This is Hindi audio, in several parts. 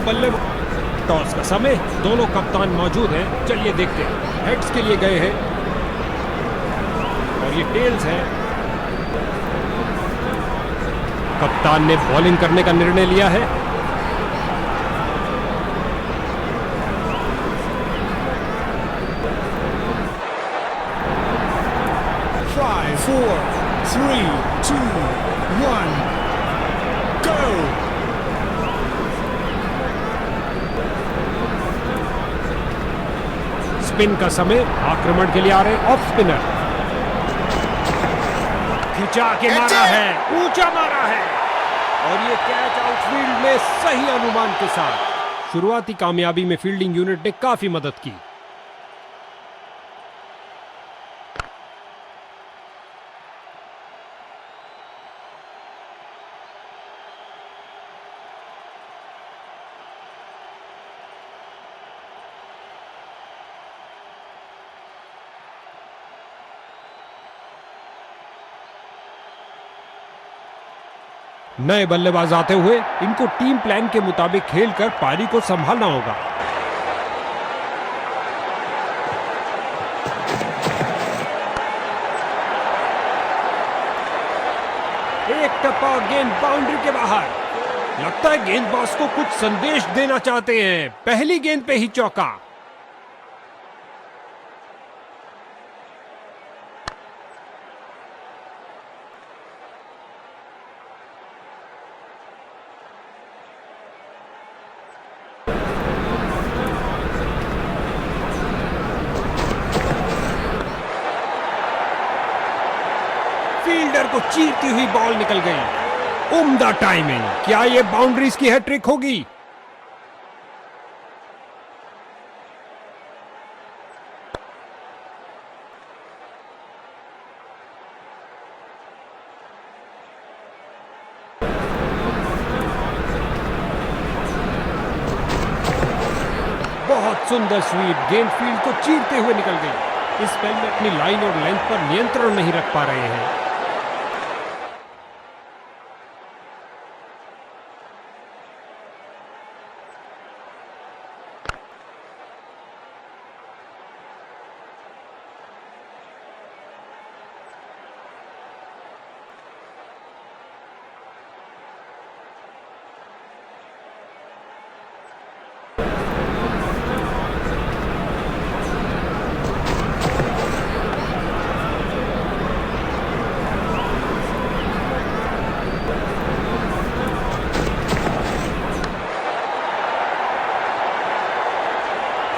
बल्लेबाज। टॉस का समय, दोनों कप्तान मौजूद हैं। चलिए देखते हैं। हेड्स के लिए गए हैं और ये टेल्स है। कप्तान ने बॉलिंग करने का निर्णय लिया है। 5, 4, 3, 2, 1, go! स्पिन का समय, आक्रमण के लिए आ रहे ऑफ स्पिनर। खिंचा के मारा है, ऊंचा मारा है और ये कैच आउटफील्ड में सही अनुमान के साथ। शुरुआती कामयाबी में फील्डिंग यूनिट ने काफी मदद की। नए बल्लेबाज आते हुए इनको टीम प्लान के मुताबिक खेलकर पारी को संभालना होगा। एक टप्पा, गेंद बाउंड्री के बाहर। लगता है गेंदबाज को कुछ संदेश देना चाहते हैं। पहली गेंद पे ही चौका। फील्डर को चीरती हुई बॉल निकल गई। उम्दा टाइमिंग। क्या ये बाउंड्रीज की हैट्रिक होगी? बहुत सुंदर स्वीप। गेंद फील्ड को चीरते हुए निकल गई। इस स्पेल में अपनी लाइन और लेंथ पर नियंत्रण नहीं रख पा रहे हैं।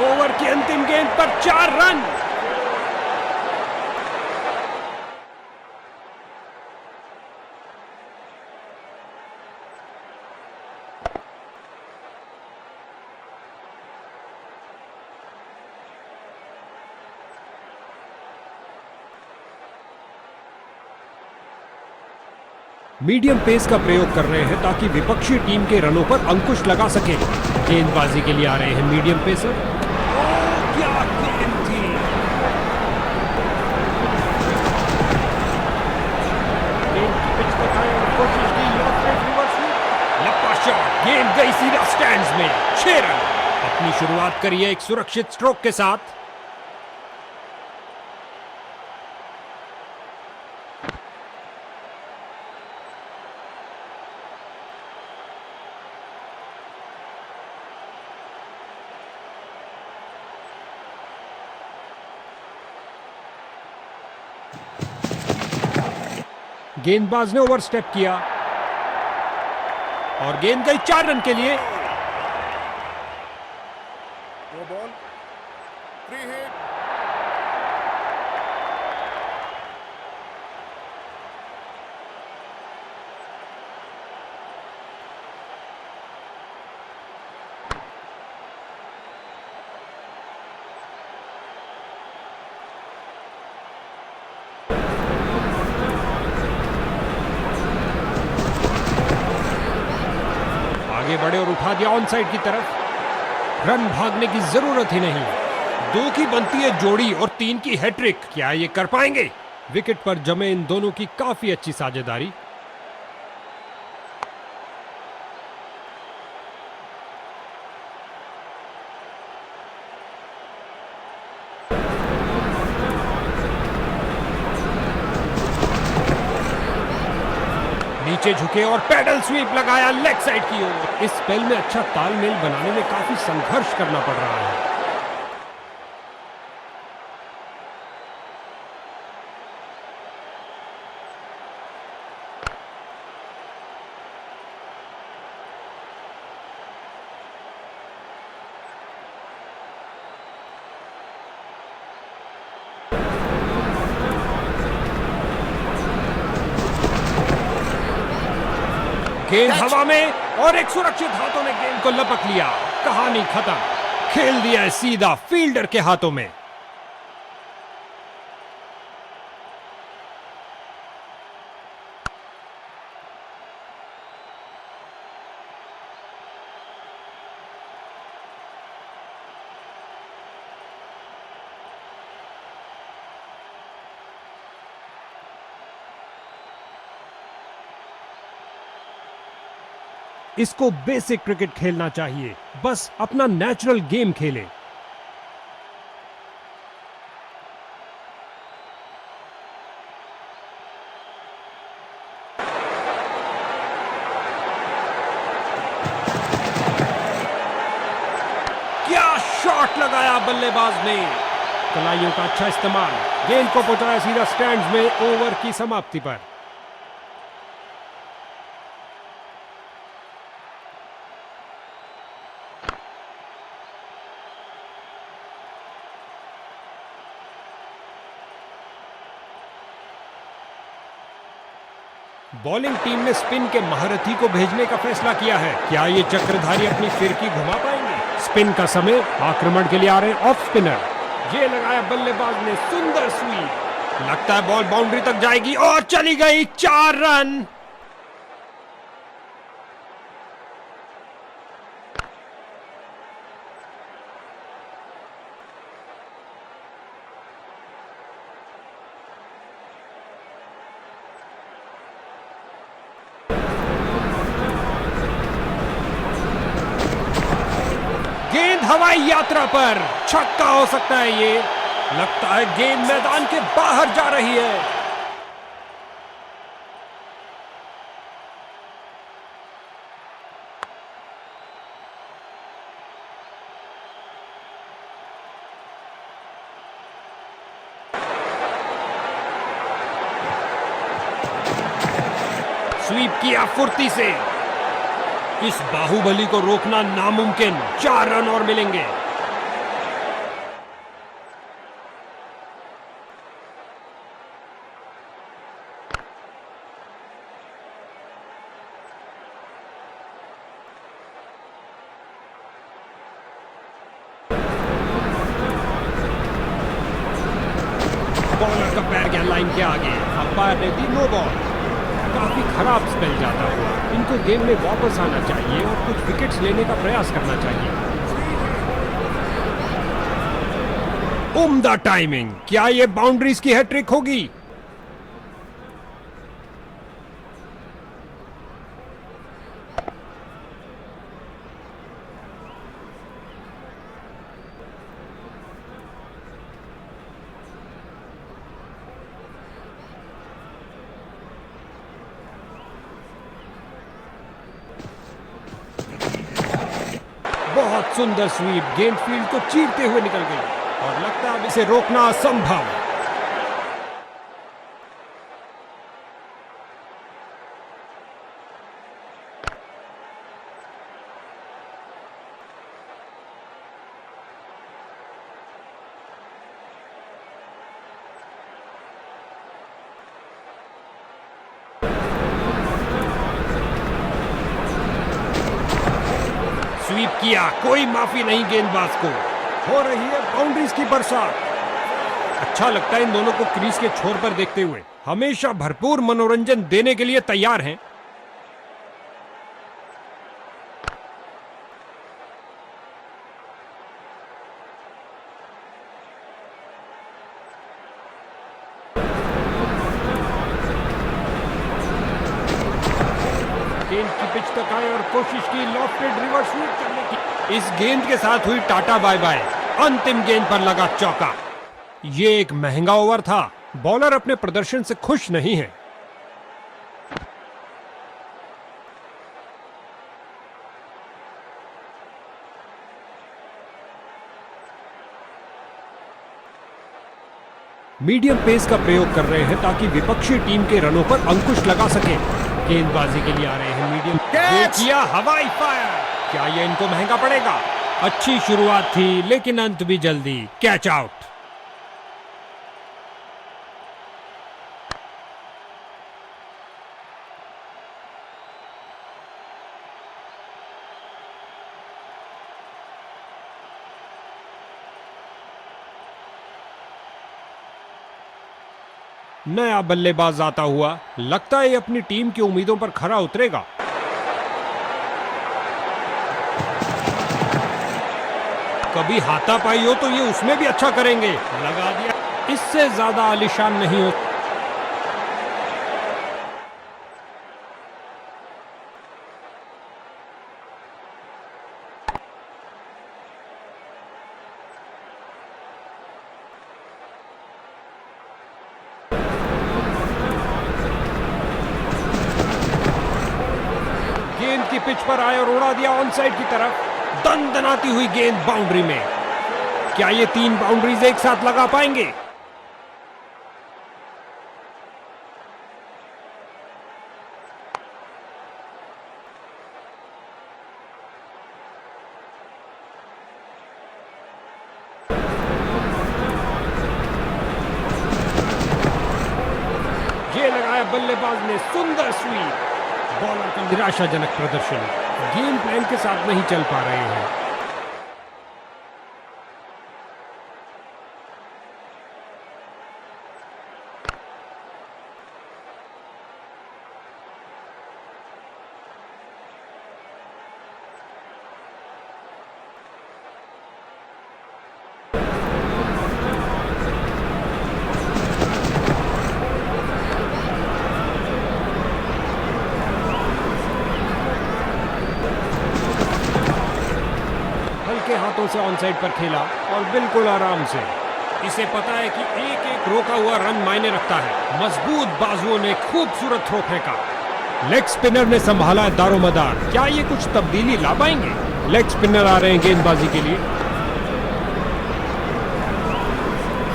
ओवर की अंतिम गेंद पर 4 रन। मीडियम पेस का प्रयोग कर रहे हैं ताकि विपक्षी टीम के रनों पर अंकुश लगा सके। गेंदबाजी के लिए आ रहे हैं मीडियम पेसर। क्या गेंद थी! गेंद की पिच बताएं और कोशिश की लेफ्ट राइट रिवर्स में। लंबा शॉट, गेंद गई सीधा स्टैंड्स में। 6 रन। अपनी शुरुआत करिए एक सुरक्षित स्ट्रोक के साथ। गेंदबाज ने ओवरस्टेप किया और गेंद गई 4 रन के लिए। No ball. Free hit. आगे बढ़े और उठा दिया ऑन साइड की तरफ। रन भागने की जरूरत ही नहीं। 2 की बनती है जोड़ी और 3 की हैट्रिक। क्या ये कर पाएंगे? विकेट पर जमे इन दोनों की काफी अच्छी साझेदारी। नीचे झुके और पैडल स्वीप लगाया लेग साइड की ओर। इस स्पेल में अच्छा तालमेल बनाने में काफी संघर्ष करना पड़ रहा है। गेंद हवा में और एक सुरक्षित हाथों ने गेंद को लपक लिया। कहानी खत्म। खेल दिया है सीधा फील्डर के हाथों में। इसको बेसिक क्रिकेट खेलना चाहिए, बस अपना नेचुरल गेम खेले। क्या शॉट लगाया बल्लेबाज ने। कलाइयों का अच्छा इस्तेमाल, गेंद को पहुंचाया सीधा स्टैंड्स में ओवर की समाप्ति पर। बॉलिंग टीम ने स्पिन के महारथी को भेजने का फैसला किया है। क्या ये चक्रधारी अपनी फिरकी घुमा पाएंगे? स्पिन का समय, आक्रमण के लिए आ रहे ऑफ स्पिनर। ये लगाया बल्लेबाज ने, सुंदर स्वीप। लगता है बॉल बाउंड्री तक जाएगी और चली गई। 4 रन। गेंद हवाई यात्रा पर, छक्का हो सकता है ये। लगता है गेंद मैदान के बाहर जा रही है। स्वीप किया फुर्ती से। इस बाहुबली को रोकना नामुमकिन। 4 रन और मिलेंगे। बॉलर का पैर गया लाइन के आगे। अंपायर ने दी नो बॉल। काफी खराब स्पेल जाता हुआ। इनको गेम में वापस आना चाहिए और कुछ विकेट्स लेने का प्रयास करना चाहिए। उम्दा टाइमिंग। क्या ये बाउंड्रीज की हैट्रिक होगी? बहुत सुंदर स्वीप, गेंद फील्ड को चीरते हुए निकल गई और लगता है अब इसे रोकना असंभव। स्वीप किया, कोई माफी नहीं गेंदबाज को। हो रही है बाउंड्रीज की बरसात। अच्छा लगता है इन दोनों को क्रीज के छोर पर देखते हुए। हमेशा भरपूर मनोरंजन देने के लिए तैयार हैं। गेंद की पिच तक आए और कोशिश की लॉफ्टेड रिवर्स स्वीप करने की। इस गेंद के साथ हुई टाटा बाय बाय। अंतिम गेंद पर लगा चौका। ये एक महंगा ओवर था। बॉलर अपने प्रदर्शन से खुश नहीं है। मीडियम पेस का प्रयोग कर रहे हैं ताकि विपक्षी टीम के रनों पर अंकुश लगा सके। गेंदबाजी के लिए आ रहे हैं मीडियम। ये किया हवाई फायर, क्या ये इनको महंगा पड़ेगा? अच्छी शुरुआत थी लेकिन अंत भी जल्दी। Catch out. नया बल्लेबाज आता हुआ, लगता है ये अपनी टीम की उम्मीदों पर खरा उतरेगा। कभी हाथापाई हो तो ये उसमें भी अच्छा करेंगे। लगा दिया, इससे ज्यादा आलीशान नहीं हो। गेंद की पिच पर आए और उड़ा दिया ऑन साइड की तरफ। दंदनाती हुई गेंद बाउंड्री में। क्या ये 3 बाउंड्रीज एक साथ लगा पाएंगे? ये लगाया बल्लेबाज ने, सुंदर स्वीप। बॉलर का निराशाजनक प्रदर्शन, गेम प्लान के साथ नहीं चल पा रहे हैं। हल्के हाथों से ऑन साइड पर खेला और बिल्कुल आराम से। इसे पता है कि एक एक रोका हुआ रन मायने रखता है। मजबूत बाजुओं ने खूबसूरत थ्रो फेंका। लेग स्पिनर ने संभाला है दारोमदार। क्या ये कुछ तब्दीली ला पाएंगे? लेग स्पिनर आ रहे हैं गेंदबाजी के लिए।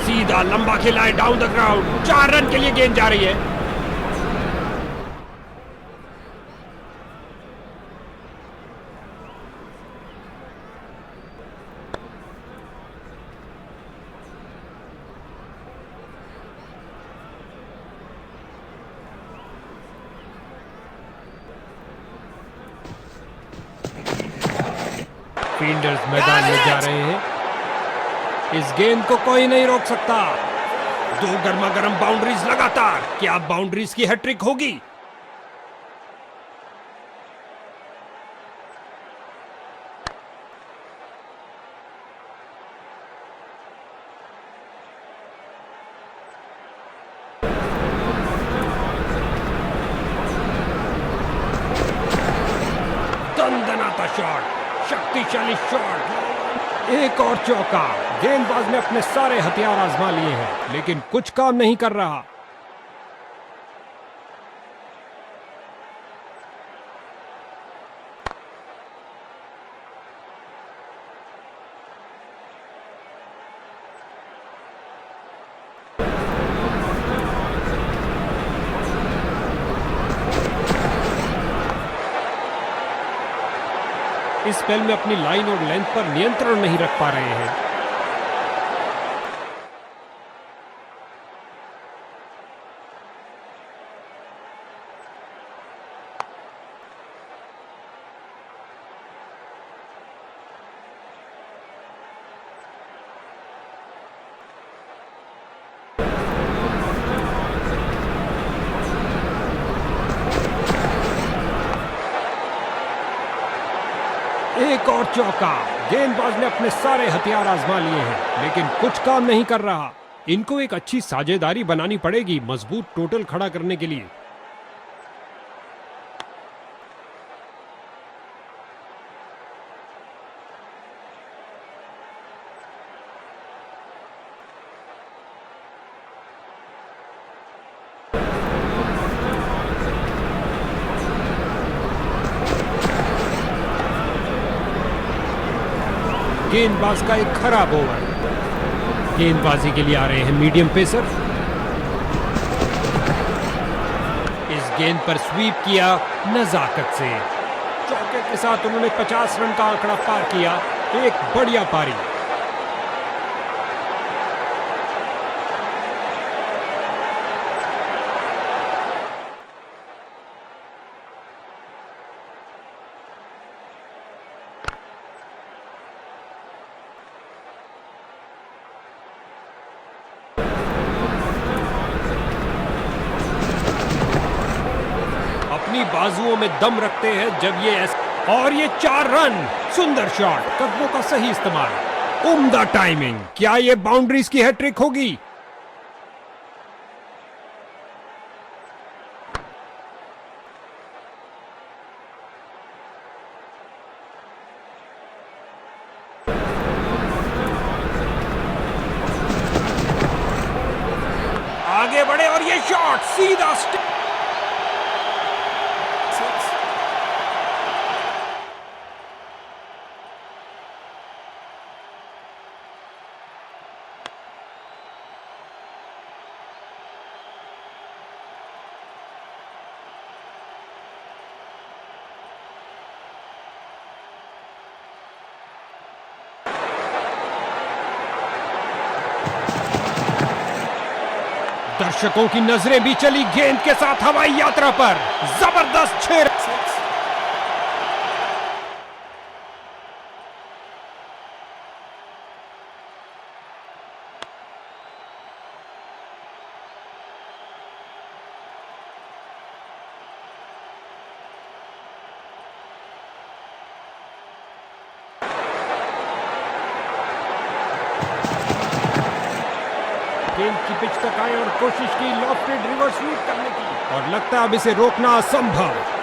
सीधा लंबा खेला है डाउन द ग्राउंड। 4 रन के लिए गेंद जा रही है। फील्डर्स मैदान में जा रहे हैं। इस गेंद को कोई नहीं रोक सकता। 2 गर्मा गर्म बाउंड्रीज लगातार। क्या बाउंड्रीज की हैट्रिक होगी? दंदनाता शॉट, शक्तिशाली शॉट। एक और चौका। गेंदबाज ने अपने सारे हथियार आजमा लिए हैं लेकिन कुछ काम नहीं कर रहा। इस स्पेल में अपनी लाइन और लेंथ पर नियंत्रण नहीं रख पा रहे हैं। एक और चौका। गेंदबाज ने अपने सारे हथियार आजमा लिए हैं लेकिन कुछ काम नहीं कर रहा। इनको एक अच्छी साझेदारी बनानी पड़ेगी मजबूत टोटल खड़ा करने के लिए। गेंदबाज का एक खराब ओवर। गेंदबाजी के लिए आ रहे हैं मीडियम पेसर। इस गेंद पर स्वीप किया नजाकत से। चौके के साथ उन्होंने 50 रन का आंकड़ा पार किया। एक बढ़िया पारी। अपनी बाजुओं में दम रखते हैं जब ये और ये 4 रन। सुंदर शॉट, कदमों का सही इस्तेमाल, उम्दा टाइमिंग। क्या ये बाउंड्रीज की हैट्रिक होगी? आगे बढ़े और ये शॉट सीधा दर्शकों की नजरें भी चली गेंद के साथ हवाई यात्रा पर। जबरदस्त 6 रन। गेंद की पिच तक आए और कोशिश की लॉफ्टेड रिवर्स स्वीप करने की, और लगता है अब इसे रोकना असंभव।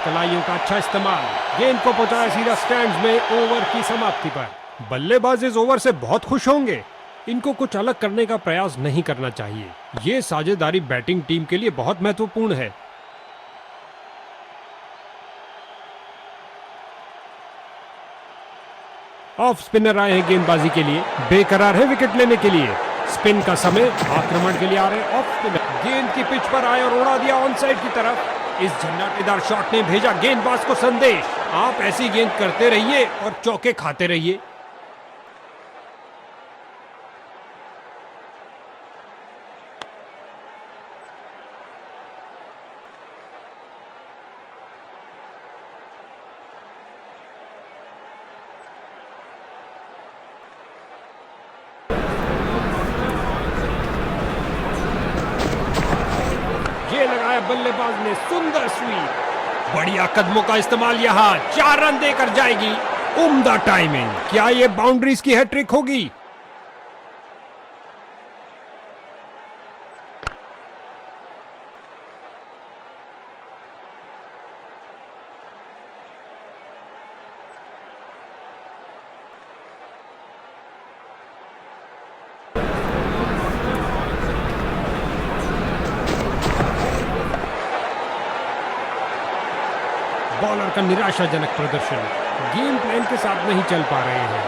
कलाइयों का अच्छा इस्तेमाल, गेंद को पहुंचाया सीधा स्टैंड्स में। ओवर की समाप्ति पर बल्लेबाज इस ओवर से बहुत खुश होंगे। इनको कुछ अलग करने का प्रयास नहीं करना चाहिए। ये साझेदारी बैटिंग टीम के लिए बहुत महत्वपूर्ण है। ऑफ स्पिनर आए हैं गेंदबाजी के लिए, बेकरार है विकेट लेने के लिए। स्पिन का समय, आक्रमण के लिए आ रहे ऑफ स्पिनर। गेंद की पिच पर आए और उड़ा दिया ऑन साइड की तरफ। इस झन्नाटेदार शॉट ने भेजा गेंदबाज को संदेश, आप ऐसी गेंद करते रहिए और चौके खाते रहिए। ये लगाया बल्लेबाज ने, सुंदर स्वीप। बढ़िया कदमों का इस्तेमाल, यहां 4 रन देकर जाएगी। उम्दा टाइमिंग। क्या ये बाउंड्रीज की हैट्रिक होगी? बॉलर का निराशाजनक प्रदर्शन, गेम प्लान के साथ नहीं चल पा रहे हैं।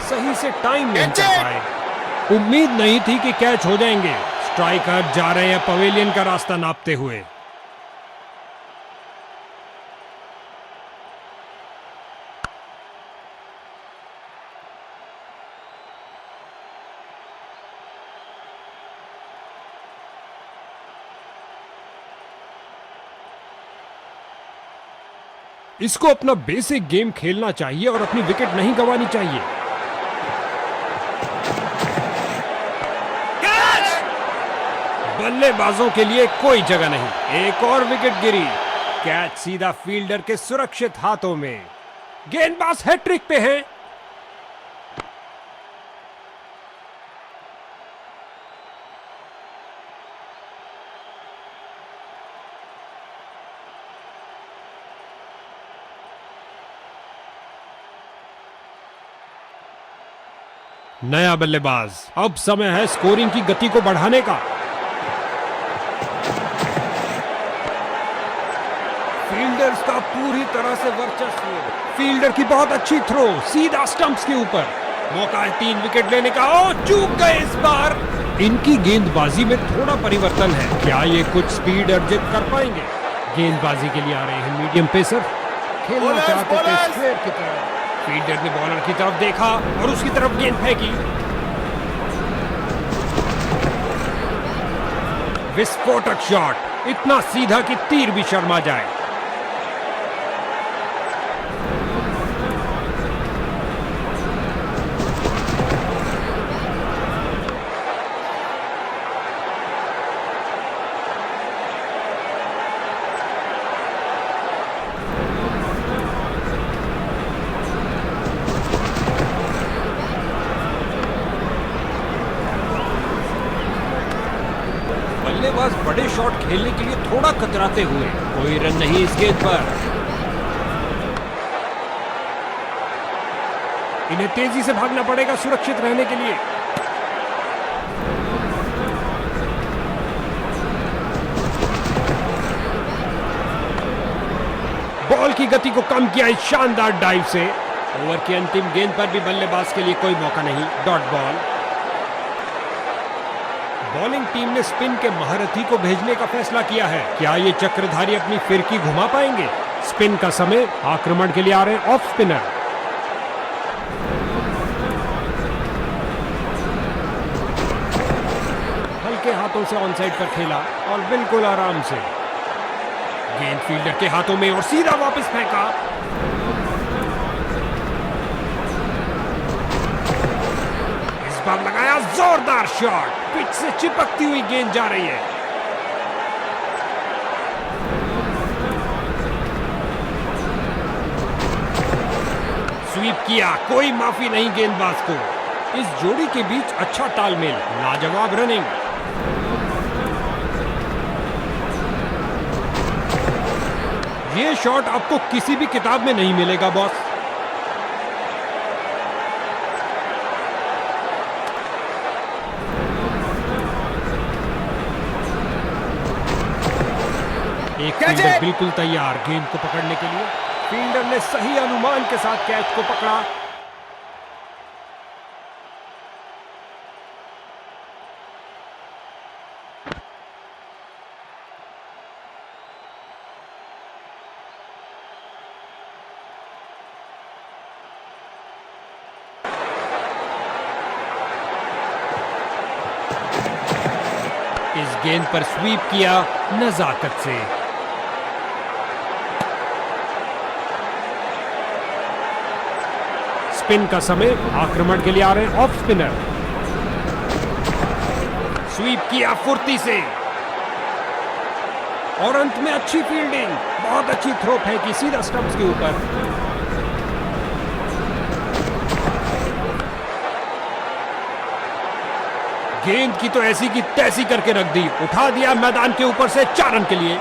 सही से टाइम नहीं कर पाए। उम्मीद नहीं थी कि कैच हो जाएंगे। स्ट्राइकर जा रहे हैं पवेलियन का रास्ता नापते हुए। इसको अपना बेसिक गेम खेलना चाहिए और अपनी विकेट नहीं गंवानी चाहिए। बल्लेबाजों के लिए कोई जगह नहीं। एक और विकेट गिरी। कैच सीधा फील्डर के सुरक्षित हाथों में। गेंदबाज हैट्रिक पे हैं। नया बल्लेबाज। अब समय है स्कोरिंग की गति को बढ़ाने का। फील्डर्स का पूरी तरह से वर्चस्व। फील्डर की बहुत अच्छी थ्रो सीधा स्टंप्स के ऊपर। मौका है 3 विकेट लेने का। ओ, चूक गए इस बार। इनकी गेंदबाजी में थोड़ा परिवर्तन है। क्या ये कुछ स्पीड अर्जित कर पाएंगे? गेंदबाजी के लिए आ रहे हैं मीडियम पेसर। खेलना चाहते थे स्क्वायर की तरफ। फील्डर ने बॉलर की तरफ देखा और उसकी तरफ गेंद फेंकी। विस्फोटक शॉट, इतना सीधा कि तीर भी शर्मा जाए। बल्लेबाज बड़े शॉट खेलने के लिए थोड़ा कतराते हुए। कोई रन नहीं इस गेंद पर। इन्हें तेजी से भागना पड़ेगा सुरक्षित रहने के लिए। बॉल की गति को कम किया इस शानदार डाइव से। ओवर की अंतिम गेंद पर भी बल्लेबाज के लिए कोई मौका नहीं। Dot ball. बॉलिंग टीम ने स्पिन के महारथी को भेजने का फैसला किया है। क्या ये चक्रधारी अपनी फिरकी घुमा पाएंगे? स्पिन का समय। आक्रमण के लिए आ रहे हैं ऑफ स्पिनर। हल्के हाथों से ऑन साइड पर खेला और बिल्कुल आराम से। गेंद फील्डर के हाथों में और सीधा वापस फेंका। इस बार लगाया जोरदार शॉट। पिच से चिपकती हुई गेंद जा रही है। स्वीप किया, कोई माफी नहीं गेंदबाज को। इस जोड़ी के बीच अच्छा तालमेल। लाजवाब रनिंग। ये शॉट आपको किसी भी किताब में नहीं मिलेगा बॉस। एक फील्डर बिल्कुल तैयार गेंद को पकड़ने के लिए। फील्डर ने सही अनुमान के साथ कैच को पकड़ा। इस गेंद पर स्वीप किया नजाकत से। स्पिन का समय। आक्रमण के लिए आ रहे हैं ऑफ स्पिनर। स्वीप किया फुर्ती से और अंत में अच्छी फील्डिंग। बहुत अच्छी थ्रो फेंकी सीधा स्टंप्स के ऊपर। गेंद की तो ऐसी की तैसी करके रख दी। उठा दिया मैदान के ऊपर से 4 रन के लिए।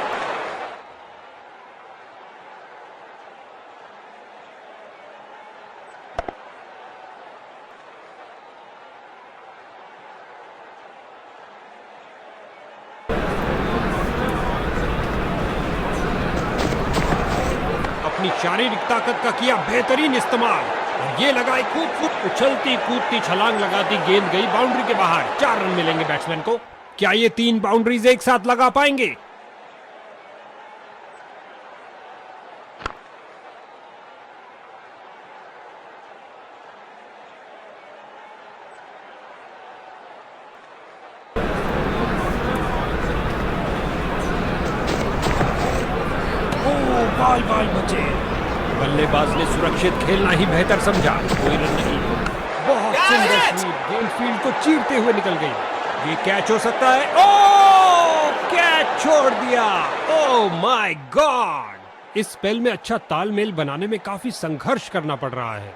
अपनी शारीरिक ताकत का किया बेहतरीन इस्तेमाल और ये लगाई खूब उछलती कूदती छलांग लगाती गेंद गई बाउंड्री के बाहर। 4 रन मिलेंगे बैट्समैन को। क्या ये 3 बाउंड्रीज एक साथ लगा पाएंगे? बाल बाल बचे। बल्लेबाज ने सुरक्षित खेलना ही बेहतर समझा। कोई रन नहीं। बहुत सुंदर स्वीप गेंद फील्ड को चीरते हुए निकल गई। ये कैच हो सकता है। ओ कैच छोड़ दिया। ओह माय गॉड, इस स्पेल में अच्छा तालमेल बनाने में काफी संघर्ष करना पड़ रहा है।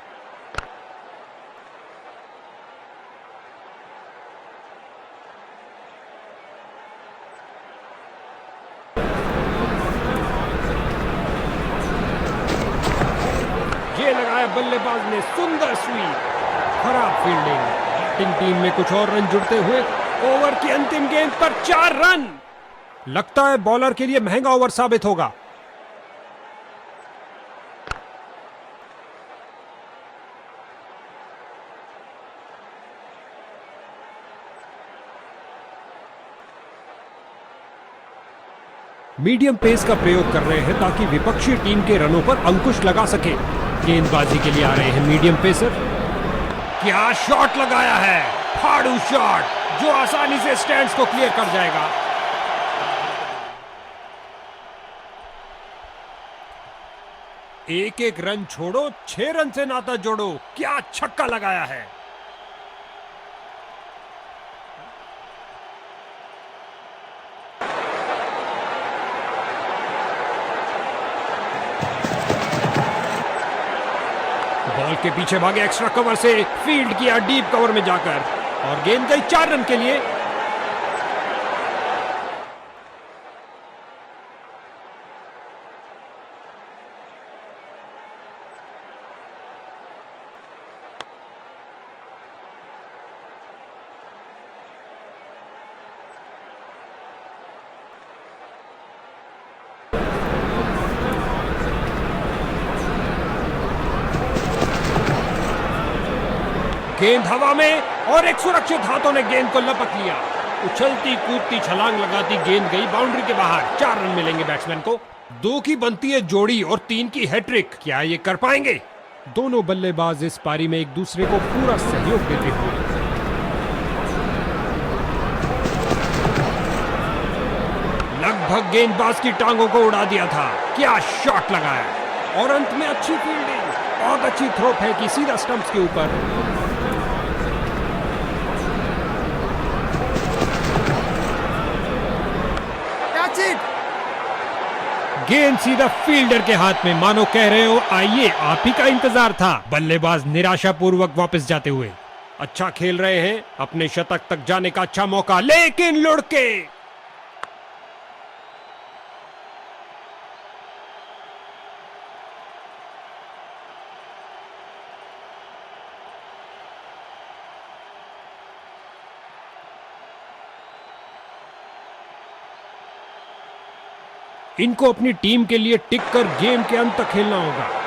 ये लगाया बल्लेबाज ने, सुंदर स्वीप, खराब फील्डिंग। बैटिंग टीम में कुछ और रन जुड़ते हुए ओवर की अंतिम गेंद पर 4 रन। लगता है बॉलर के लिए महंगा ओवर साबित होगा। मीडियम पेस का प्रयोग कर रहे हैं ताकि विपक्षी टीम के रनों पर अंकुश लगा सके। गेंदबाजी के लिए आ रहे हैं मीडियम पेसर। क्या शॉट लगाया है, फाड़ू शॉट जो आसानी से स्टैंड्स को क्लियर कर जाएगा। एक एक रन छोड़ो, 6 रन से नाता जोड़ो। क्या छक्का लगाया है। बॉल के पीछे भागे, एक्स्ट्रा कवर से फील्ड किया डीप कवर में जाकर, और गेंद गई 4 रन के लिए। गेंद हवा में और एक सुरक्षित हाथों ने गेंद को लपक लिया। उछलती कूदती छलांग लगाती गेंद गई बाउंड्री के बाहर। 4 रन मिलेंगे बैट्समैन को। 2 की बनती है जोड़ी और 3 की हैट्रिक। क्या ये कर पाएंगे? दोनों बल्लेबाज इस पारी में एक दूसरे को पूरा सहयोग देते हुए। लगभग गेंदबाज की टांगों को उड़ा दिया था। क्या शॉट लगाया, और अंत में अच्छी फील्डिंग, बहुत अच्छी थ्रो फेंकी सीधा स्टंप्स के ऊपर। गेंद सीधा फील्डर के हाथ में, मानो कह रहे हो आइए आप ही का इंतजार था। बल्लेबाज निराशापूर्वक वापस जाते हुए। अच्छा खेल रहे हैं, अपने शतक तक जाने का अच्छा मौका, लेकिन लुढ़के। इनको अपनी टीम के लिए टिक कर गेम के अंत तक खेलना होगा।